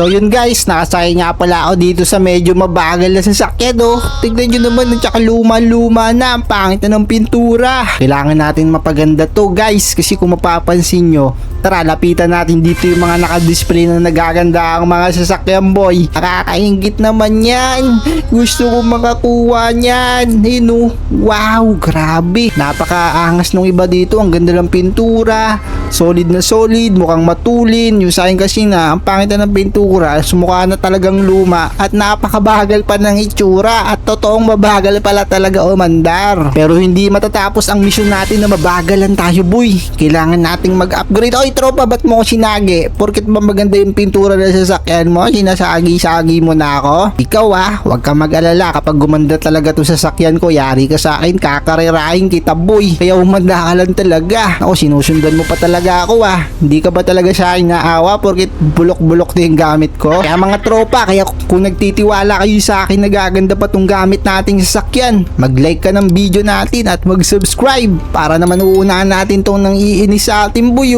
So yun guys, nakasakay nga pala ako dito sa medyo mabagal na sasakyan oh. Tignan nyo naman, tsaka luma-luma na, ang pangit na ng pintura. Kailangan natin mapaganda to guys, kasi kung mapapansin nyo, tara lapitan natin dito yung mga nakadisplay na nagaganda ang mga sasakyan boy. Nakakaingit naman yan, gusto ko makakuha nyan. Ayun oh, wow, grabe. Napakaangas nung iba dito, ang ganda ng pintura, solid na solid, mukhang matulin. Yung sa akin kasi na, ang pangit na ng pintura, sumukha na talagang luma at napakabagal pa ng itsura at totoong mabagal pala talaga umandar. Pero hindi matatapos ang mission natin na mabagalan tayo boy. Kailangan nating mag-upgrade. Oy tropa, ba't mo ko sinagi? Porket ba maganda yung pintura na sasakyan mo, sinasagi-sagi mo na ako? Ikaw huwag kang mag-alala, kapag gumanda talaga itong sasakyan ko, yari ka sa akin, kakarerahin kita boy. Kaya umanda ka lang talaga. Ako, sinusundan mo pa talaga ako Hindi ka ba talaga sa akin naawa porket bulok-bulok na yung gamit ko? Kaya mga tropa, kaya kung nagtitiwala kayo sa akin, nagaganda pa tong gamit nating sasakyan, mag-like ka ng video natin at mag-subscribe para naman uunahan natin tong nang iinis sa ating boy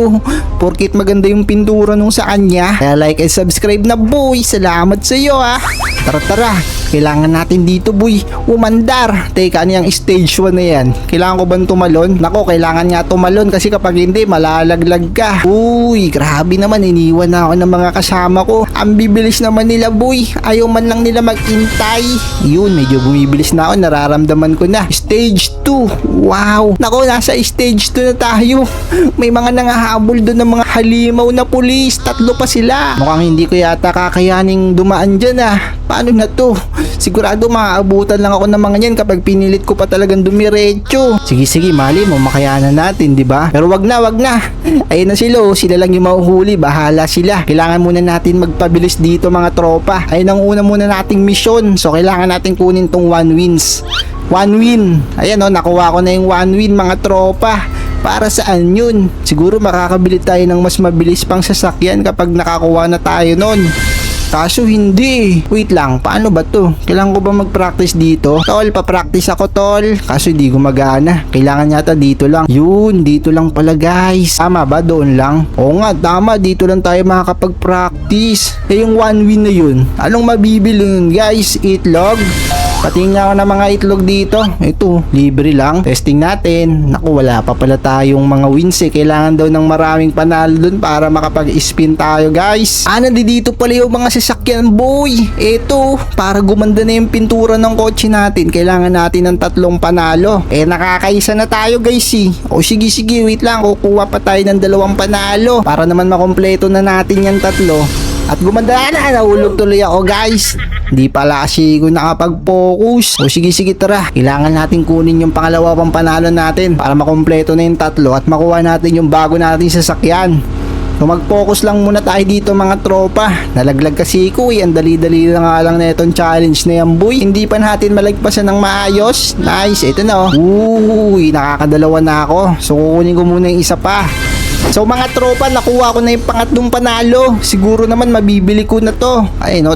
porket maganda yung pintura nung sa kanya. Kaya like and subscribe na boy. Salamat sa iyo Tara, kailangan natin dito boy umandar. Teka, ano yung stage 1 na yan? Kailangan ko bang tumalon? Nako, kailangan nga tumalon kasi kapag hindi, malalaglag ka. Uy, grabe naman, iniwan na ako ng mga kasama ko. Ang bibilis naman nila boy, ayaw man lang nila magintay. Yun, medyo bumibilis na ako, nararamdaman ko na. Stage 2, wow. Nako, nasa stage 2 na tayo. May mga nangahabol doon ng mga halimaw na pulis, 3 pa sila. Mukhang hindi ko yata kakayaning dumaan dyan Paano na to? Sigurado maaabutan lang ako ng mga yan kapag pinilit ko pa talagang dumiretso. Sige, mali mo, makayanan natin, di ba? Pero wag na. Ayun na sila lang yung mahuhuli, bahala sila. Kailangan muna natin magpabilis dito mga tropa. Ayun ang una muna nating mission. So kailangan natin kunin tong 1 wins. 1 win. Ayan nakuha ko na yung 1 win mga tropa. Para saan yun? Siguro makakabili tayo ng mas mabilis pang sasakyan kapag nakakuha na tayo nun. Kaso hindi. Wait lang, paano ba to? Kailangan ko ba mag-practice dito? Tol, pa-practice ako tol. Kaso hindi gumagana. Kailangan yata dito lang. Yun, dito lang pala guys. Tama ba? Doon lang? Oo nga, tama. Dito lang tayo makakapag-practice. Yung 1 win na yun, anong mabibili yun guys? Itlog? Patingin nga ako ng mga itlog dito. Ito, libre lang. Testing natin. Naku, wala pa pala tayong mga wins Kailangan daw ng maraming panalo dun para makapag-spin tayo guys. Nandito pala yung mga sasakyan boy. Ito, para gumanda na yung pintura ng kotse natin, kailangan natin ng 3 panalo. Nakakaisa na tayo guys O sige, wait lang. Kukuha pa tayo ng 2 panalo para naman makompleto na natin yung 3. At gumanda na, nahulog tuloy ako guys. Hindi pala kasi ko nakapag-focus. O sige, tara. Kailangan natin kunin yung pangalawa pang panalo natin para makompleto na yung 3 at makuha natin yung bago natin sasakyan. So mag-focus lang muna tayo dito mga tropa. Nalaglag kasi ko ang dali-dali na nga lang na itong challenge na yan boy. Hindi pa natin malagpasan ng maayos. Nice, ito na Uy, nakakadalawa na ako. So kukunin ko muna yung isa pa. So mga tropa, nakuha ko na yung pangatlong panalo. Siguro naman mabibili ko na to.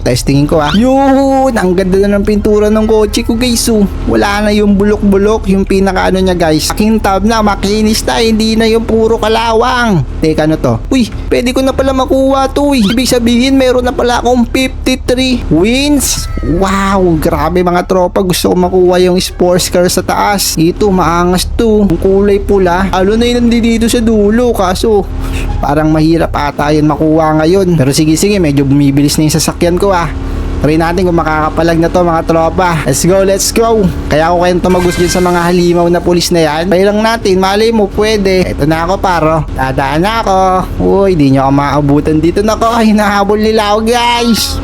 Testingin ko Yun, ang ganda na ng pintura ng kotse ko guys Wala na yung bulok-bulok, yung pinaka niya guys. Aking tab na, makinis na, hindi na yung puro kalawang. Teka, ano to? Uy, pwede ko na pala makuha to Ibig sabihin, meron na pala akong 53 wins. Wow, grabe mga tropa, gusto ko makuha yung sports car sa taas. Ito, maangas to. Yung kulay pula. Na yun nandito sa dulo, kaso parang mahirap ata yun makuha ngayon. Pero sige, medyo bumibilis na yung sasakyan ko Try natin kung makakapalag na to mga tropa. Let's go. Kaya ako kayong tumagos dyan sa mga halimaw na pulis na yan. Try lang natin, malay mo pwede. Ito na ako paro, dadaan na ako. Uy, di nyo ako maabutan dito na ko. Hinahabol nila ako guys.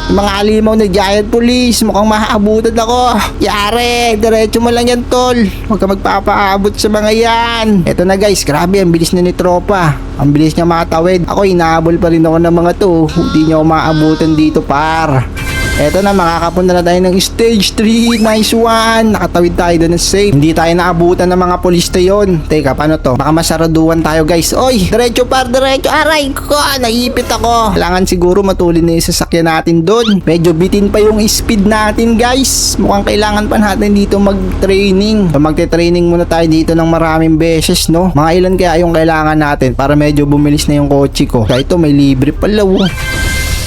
Yung mga halimaw na giant police, mukhang maabutan ako. Yare, diretso mo lang yan tol. Huwag ka magpapaabot sa mga yan. Ito na guys, grabe, ang bilis na ni tropa. Ang bilis niya makatawid. Ako, hinahabol pa rin ako ng mga to. Hindi nyo ako maabutan dito par. Eto na, makakapunta na tayo ng stage 3. Nice one. Nakatawid tayo doon ng safe. Hindi tayo naabutan ng mga polis na yun. Teka, paano to? Baka masaraduan tayo guys. Oy, diretso par, diretso. Aray ko, naipit ako. Kailangan siguro matulin na yung sasakyan natin doon. Medyo bitin pa yung speed natin guys. Mukhang kailangan pa natin dito mag-training. So magte-training muna tayo dito ng maraming beses no. Mga ilan kaya yung kailangan natin para medyo bumilis na yung kotse ko. Kaya ito may libre pala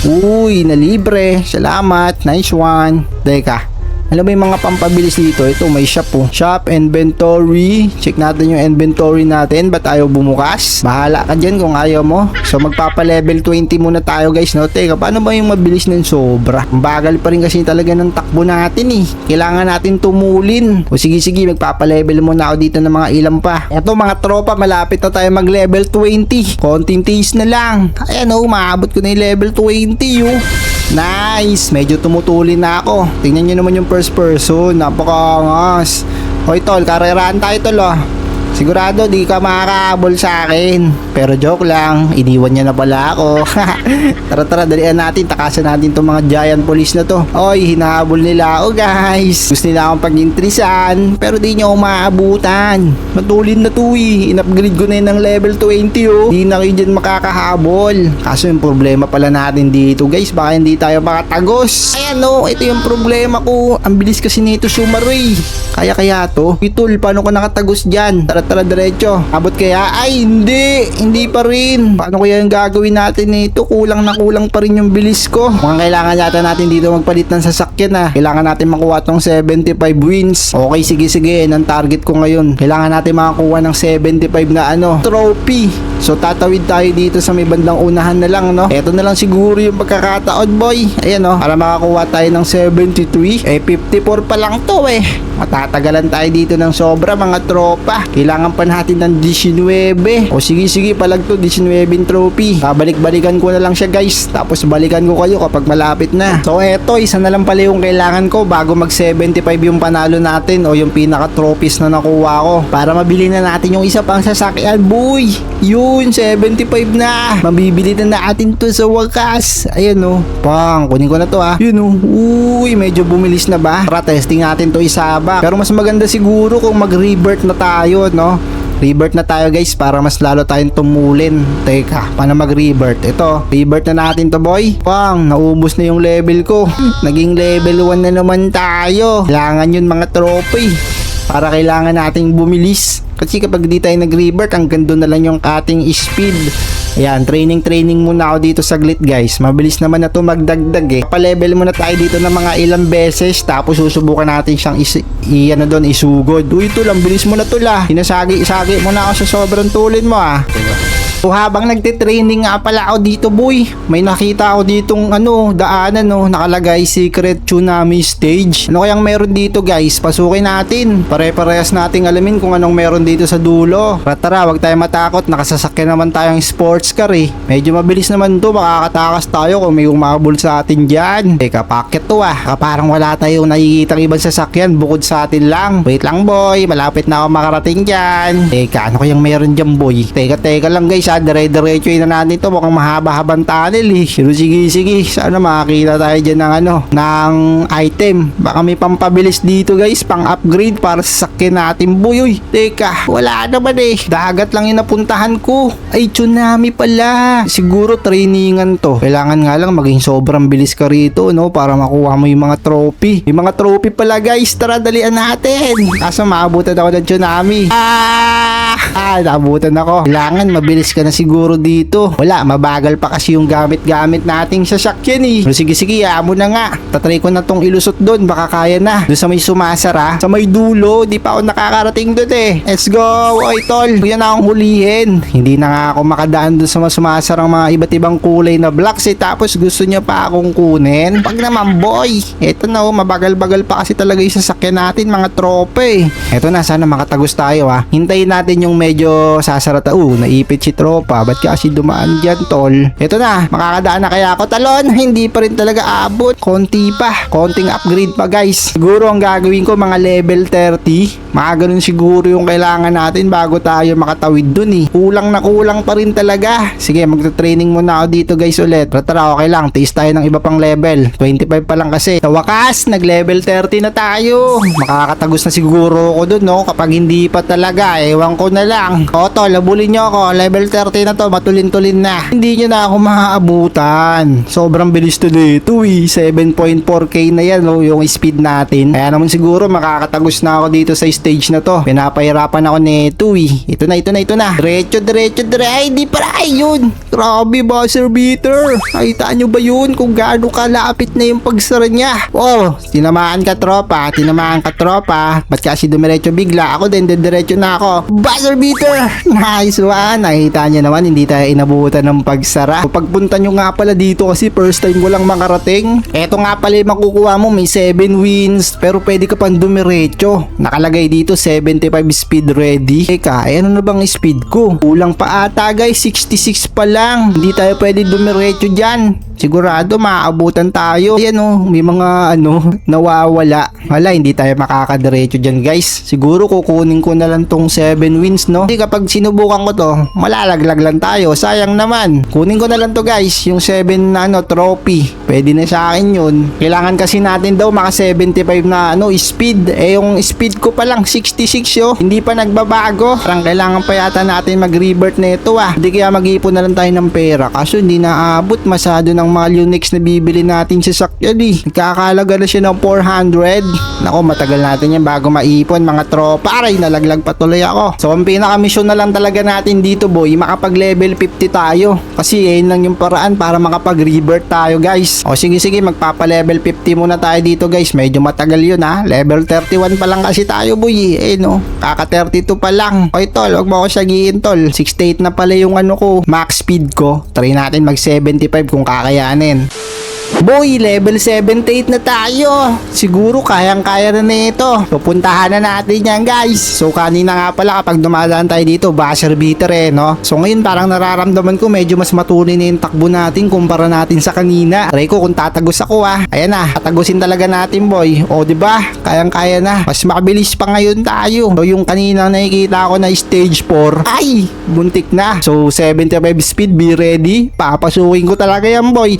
Uy, nalibre. Salamat. Nice one. Teka. Alam mo yung mga pampabilis dito? Ito, may shop oh. Shop, inventory. Check natin yung inventory natin. Ba't ayaw bumukas? Bahala ka dyan kung ayaw mo. So, magpapa-level 20 muna tayo guys, no? Teka, paano ba yung mabilis ng sobra? Bagal pa rin kasi talaga ng takbo natin eh. Kailangan natin tumulin. O sige, magpapa-level muna ako dito ng mga ilan pa. Eto mga tropa, malapit na tayo mag-level 20. Konting tiis na lang. Ayan oh, maabot ko na yung level 20 oh. Nice! Medyo tumutulin na ako. Tingnan nyo naman yung first person. Napakaangas. Hoy tol, karerahan tayo tol oh. Sigurado di ka makakahabol sa akin. Pero joke lang, iniwan niya na pala ako. Tara, dalian natin, takasan natin itong mga giant police na to. Oy, hinahabol nila ako guys. Gusto nila akong pag-intrisan, pero di niya ako maaabutan. Matulin na to eh. In-upgrade ko na yun ng level 20 oh. Di na kayo dyan makakahabol. Kaso yung problema pala natin dito guys, baka hindi tayo makatagos. Ayan oh, ito yung problema ko. Ang bilis kasi nito sumaray. Kaya to. Itol, paano ko nakatagos dyan? Tara diretso. Abot kaya? Ay, hindi pa rin. Paano kaya yung gagawin natin nito? Kulang pa rin yung bilis ko. Mukhang kailangan yata natin dito magpalit ng sasakyan na. Kailangan natin makuha tong 75 wins. Okay, sige. Ang target ko ngayon. Kailangan natin makakuha ng 75 na trophy. So tatawid tayo dito sa may bandang unahan na lang, no? Eto na lang siguro yung pagkakataon, boy. Ayan, no? Para makakuha tayo ng 73. 54 pa lang to eh. Matatagalan tayo dito ng sobra, mga tropa. Kailangan pa natin ng 19. O sige, palag to, 19 trophy. Balik-balikan ko na lang siya guys. Tapos balikan ko kayo kapag malapit na. So eto, isa na lang pala yung kailangan ko bago mag 75 yung panalo natin o yung pinaka-trophies na nakuha ko. Para mabili na natin yung isa pang sasakyan, boy. Yun, 75 na. Mabibili na natin to sa wakas. Ayan o. Kunin ko na to ha. Yun o. Uy, medyo bumilis na ba? Tara, testing natin to isa ba. Pero mas maganda siguro kung mag-rebirth na tayo, no? Rebirth na tayo guys para mas lalo tayong tumulin. Teka, paano mag-rebirth? Ito, rebirth na natin to boy. Naubos na yung level ko. Naging level 1 na naman tayo. Kailangan yun mga trophy. Para kailangan nating bumilis. Kasi kapag di tayo nag-rebirth, hanggang doon na lang yung ating speed. Ayan, training muna ako dito saglit guys. Mabilis naman na to magdagdag eh. Pa-level muna tayo dito ng mga ilang beses. Tapos susubukan natin siyang isugod. Uy, tol, ang bilis mo na tol ah. Sinasagi mo na ako sa sobrang tulin mo ah. So habang nagte-training nga pala ako dito boy, may nakita ako ditong daanan nakalagay secret tsunami stage. Ano kayang meron dito guys? Pasukin natin. Pare-parehas nating alamin kung anong meron dito sa dulo. Tara, wag tayo matakot. Nakasasakyan naman tayong sports car eh. Medyo mabilis naman to, makakatakas tayo kung may umabol sa atin dyan. Teka, packet to ah. Parang wala tayong nakikitang ibang sasakyan bukod sa atin lang. Wait lang boy, malapit na ako makarating dyan. Teka, ano kayang meron dyan boy? Teka lang guys, dire-diretso na natin to. Mukhang mahaba-habang tunnel eh. Pero sige, sana makakita tayo dyan ng item. Baka may pampabilis dito guys, pang upgrade para sa sakyan natin boy. Uy, teka, wala naman eh. Dagat lang yung napuntahan ko. Ay, tsunami pala. Siguro trainingan to. Kailangan nga lang maging sobrang bilis ka rito, no? Para makuha mo yung mga trophy. Yung mga trophy pala guys, tara dalian natin. Kaso maabutan ako ng tsunami. Naabutan ako. Kailangan mabilis ka na siguro dito. Wala, mabagal pa kasi yung gamit nating sasakyan eh. Pero sige, mo na nga. Tatry ko na tong ilusot doon, baka kaya na. Doon sa may sumasara, sa may dulo, di pa ako nakakarating doon eh. Let's go. Oy tol, huwag na akong hulihin. Hindi na nga ako makadaan doon sa sumasarang mga iba't ibang kulay na blocks eh. Tapos gusto niya pa akong kunin. Pag naman boy, eto na mabagal-bagal pa kasi talaga yung sasakyan natin, mga tropa eh. Eto na, sana makatagos tayo ha. Hintayin natin yung medyo sasarata. Naipit si tropa. Ba't ka kasi dumaan dyan, tol? Ito na, makakadaan na kaya ako talon. Hindi pa rin talaga abot. Konti pa. Konting upgrade pa, guys. Siguro ang gagawin ko, mga level 30. Mga ganun siguro yung kailangan natin bago tayo makatawid dun eh. Kulang pa rin talaga. Sige, magta-training muna ako dito, guys, ulit. Tara, okay lang. Taste tayo ng iba pang level. 25 pa lang kasi. Sa wakas, nag-level 30 na tayo. Makakatagos na siguro ako dun, no? Kapag hindi pa talaga, ewan ko na lang. O, tol, labulin nyo ako. Level 30 na to, matulin-tulin na. Hindi nyo na ako maaabutan. Sobrang bilis to dito eh. 7.4k na yan, no, yung speed natin. Kaya naman siguro makakatagos na ako dito sa stage stage na to. Pinapahirapan ako nito eh. Ito na. Diretso. Ay, di para yun. Grabe, buzzer beater. Nakita nyo ba yun kung gaano kalapit na yung pagsara niya? Oh, tinamaan ka tropa. Ba't kasi dumiretso bigla? Ako din, diretso na ako. Buzzer beater! Nice one. Nakita nyo naman, hindi tayo inabutan ng pagsara. So, pagpunta nyo nga pala dito kasi first time ko lang makarating. Eto nga pala yung makukuha mo, may 7 wins. Pero pwede ka pang dumiretso. Nakalagay dito 75 speed ready. Teka, ano na bang speed ko? Kulang pa ata guys, 66 pa lang. Hindi tayo pwede dumiretso dyan. Sigurado maaabutan tayo. Ayan oh, may mga nawawala. Wala, hindi tayo makakadiretso dyan guys. Siguro kukunin ko na lang tong 7 wins no. Kasi kapag sinubukan ko to, malalaglag lang tayo. Sayang naman. Kunin ko na lang to guys, yung 7 trophy. Pwede na sa akin yun. Kailangan kasi natin daw maka 75 na speed. Yung speed ko pa lang 66 yo. Hindi pa nagbabago. Parang kailangan pa yata natin mag-revert na ito Hindi kaya mag-ipon na lang tayo ng pera. Kaso hindi naabot masyado ng mga Unix na bibili natin sa sakyan Nagkakalaga na siya ng 400. Nako, matagal natin yan bago maipon mga tropa. Aray, nalaglag patuloy ako. So, ang pinaka-mission na lang talaga natin dito boy, makapag-level 50 tayo. Kasi yun lang yung paraan para makapag-revert tayo guys. O sige, magpapa-level 50 muna tayo dito guys. Medyo matagal yun Level 31 pa lang kasi tayo boy Kaka 32 pa lang. Oy tol, wag mo ako sagihin tol. 68 na pala yung ko, max speed ko. Try natin mag 75 kung kakayanin. Boy, level 78 na tayo. Siguro kayang-kaya na nito. So, puntahan na natin yan guys. So, kanina nga pala kapag dumadaan tayo dito, buzzer beater no? So, ngayon parang nararamdaman ko medyo mas matuloy na yung takbo natin kumpara natin sa kanina. Try ko kung tatagos ako Ayan na, tatagusin talaga natin boy. O, diba? Kayang-kaya na. Mas mabilis pa ngayon tayo. So, yung kanina nakikita ko na stage 4, ay, buntik na. So, 75 speed, be ready. Papasukin ko talaga yan boy.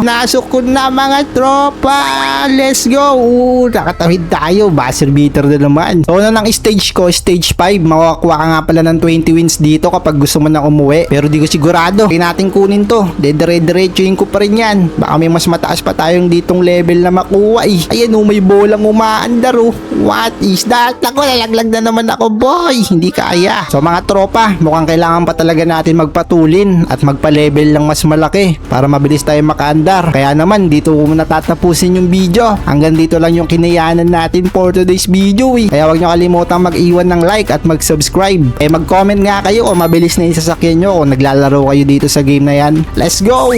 Nasok ko na mga tropa. Let's go. Nakatawid tayo. Buzzer beater na naman. So, ng stage ko, stage 5. Makakuha ka nga pala ng 20 wins dito kapag gusto mo na umuwi. Pero di ko sigurado. Kaya natin kunin to. Dire-diretsuin ko pa rin yan. Baka may mas mataas pa tayong ditong level na makuha Ayan may bolang umaandar What is that? Ako, lalaglag na naman ako boy. Hindi kaya. So, mga tropa, mukhang kailangan pa talaga natin magpatulin at magpa-level lang mas malaki para mabilis tayo makaandar. Kaya naman, dito ko muna tatapusin yung video. Hanggang dito lang yung kinayanan natin for today's video Kaya wag nyo kalimutang mag-iwan ng like at mag-subscribe. Mag-comment nga kayo kung mabilis na yung sasakyan nyo o naglalaro kayo dito sa game na yan. Let's go!